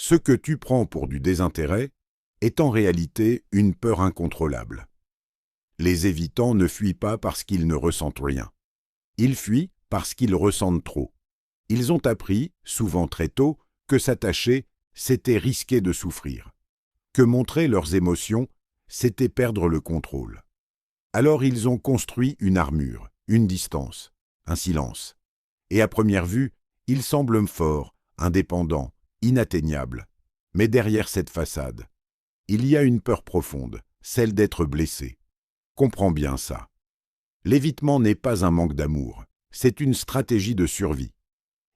Ce que tu prends pour du désintérêt est en réalité une peur incontrôlable. Les évitants ne fuient pas parce qu'ils ne ressentent rien. Ils fuient parce qu'ils ressentent trop. Ils ont appris, souvent très tôt, que s'attacher, c'était risquer de souffrir. Que montrer leurs émotions, c'était perdre le contrôle. Alors ils ont construit une armure, une distance, un silence. Et à première vue, ils semblent forts, indépendants, inatteignables. Mais derrière cette façade, il y a une peur profonde, celle d'être blessé. Comprends bien ça. L'évitement n'est pas un manque d'amour, c'est une stratégie de survie.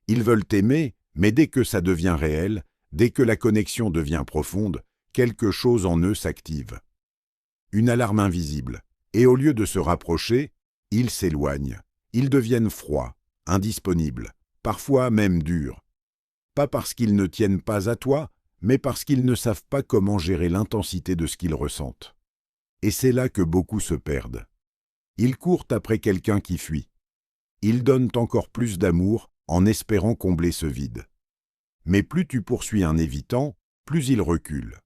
Ils veulent t'aimer, mais dès que ça devient réel, dès que la connexion devient profonde, quelque chose en eux s'active. Une alarme invisible, et au lieu de se rapprocher, ils s'éloignent. Ils deviennent froids, indisponibles, parfois même durs. Pas parce qu'ils ne tiennent pas à toi, mais parce qu'ils ne savent pas comment gérer l'intensité de ce qu'ils ressentent. Et c'est là que beaucoup se perdent. Ils courent après quelqu'un qui fuit. Ils donnent encore plus d'amour en espérant combler ce vide. Mais plus tu poursuis un évitant, plus il recule.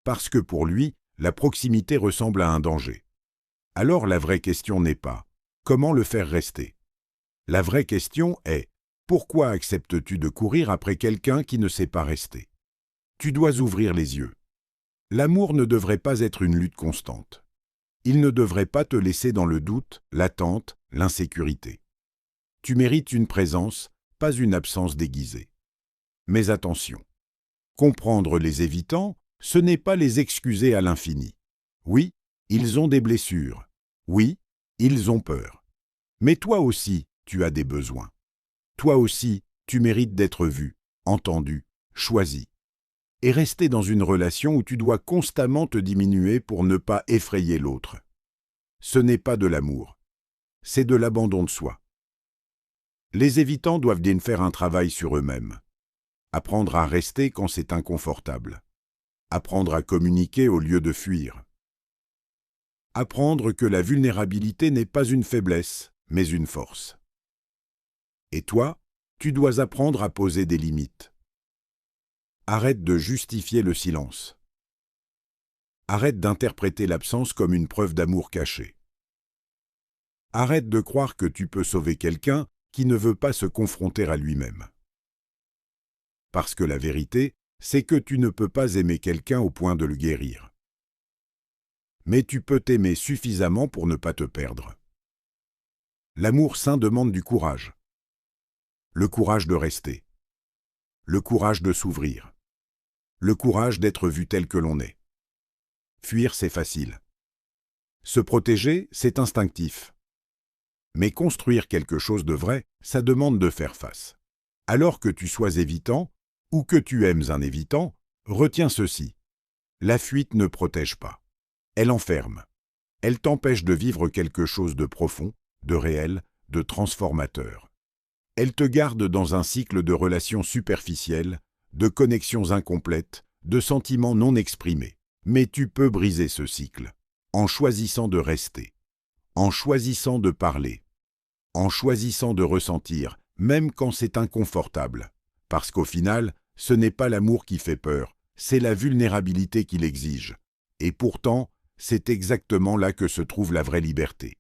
Parce que pour lui, la proximité ressemble à un danger. Alors la vraie question n'est pas « comment le faire rester ?» La vraie question est « pourquoi acceptes-tu de courir après quelqu'un qui ne sait pas rester ?» Tu dois ouvrir les yeux. L'amour ne devrait pas être une lutte constante. Il ne devrait pas te laisser dans le doute, l'attente, l'insécurité. Tu mérites une présence, pas une absence déguisée. Mais attention, comprendre les évitants, ce n'est pas les excuser à l'infini. Oui, ils ont des blessures. Oui, ils ont peur. Mais toi aussi, tu as des besoins. Toi aussi, tu mérites d'être vu, entendu, choisi. Et rester dans une relation où tu dois constamment te diminuer pour ne pas effrayer l'autre. Ce n'est pas de l'amour, c'est de l'abandon de soi. Les évitants doivent bien faire un travail sur eux-mêmes. Apprendre à rester quand c'est inconfortable. Apprendre à communiquer au lieu de fuir. Apprendre que la vulnérabilité n'est pas une faiblesse, mais une force. Et toi, tu dois apprendre à poser des limites. Arrête de justifier le silence. Arrête d'interpréter l'absence comme une preuve d'amour caché. Arrête de croire que tu peux sauver quelqu'un qui ne veut pas se confronter à lui-même. Parce que la vérité, c'est que tu ne peux pas aimer quelqu'un au point de le guérir. Mais tu peux t'aimer suffisamment pour ne pas te perdre. L'amour sain demande du courage. Le courage de rester. Le courage de s'ouvrir. Le courage d'être vu tel que l'on est. Fuir, c'est facile. Se protéger, c'est instinctif. Mais construire quelque chose de vrai, ça demande de faire face. Alors que tu sois évitant, ou que tu aimes un évitant, retiens ceci. La fuite ne protège pas. Elle enferme. Elle t'empêche de vivre quelque chose de profond, de réel, de transformateur. Elle te garde dans un cycle de relations superficielles, de connexions incomplètes, de sentiments non exprimés. Mais tu peux briser ce cycle, en choisissant de rester, en choisissant de parler, en choisissant de ressentir, même quand c'est inconfortable. Parce qu'au final, ce n'est pas l'amour qui fait peur, c'est la vulnérabilité qui l'exige. Et pourtant, c'est exactement là que se trouve la vraie liberté.